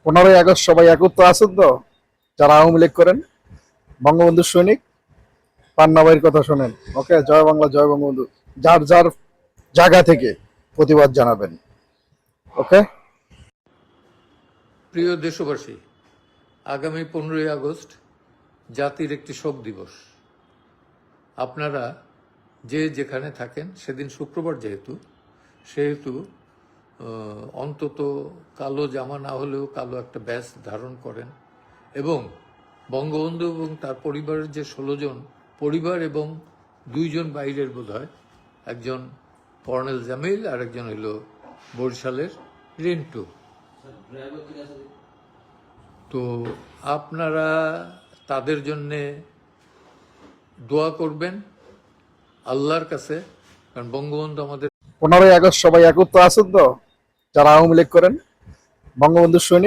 15ই August সবাই একত্র আছেন তো? যারা আওয়ামী লীগ করেন, বঙ্গবন্ধুর সৈনিক, পান্না ভাইয়ের কথা শোনেন। ওকে, জয় বাংলা, জয় বঙ্গবন্ধু। যার যার জায়গা থেকে প্রতিবাদ জানাবেন। ওকে। প্রিয় দেশবাসী, আগামী 15ই আগস্ট জাতির একটি শোক দিবস। আপনারা যে যেখানে থাকেন, সেদিন শুক্রবার সেহেতু অন্তত কালো জামা না হলেও কালো একটা ব্যাজ ধারণ করেন এবং বঙ্গবন্ধু এবং তার পরিবারের যে 16 জন পরিবার এবং 2 জন বাইরের বোধহয়, একজন কর্নেল জামিল আর একজন হইল বরিশালের রিন্টু। তো আপনারা তাদের জন্যে দোয়া করবেন আল্লাহর কাছে, কারণ বঙ্গবন্ধু আমাদের 15ই আগস্ট সবাই একত্র আছেন তো? যারা আওয়ামী লীগ করেন, বঙ্গবন্ধুর সৈনিক।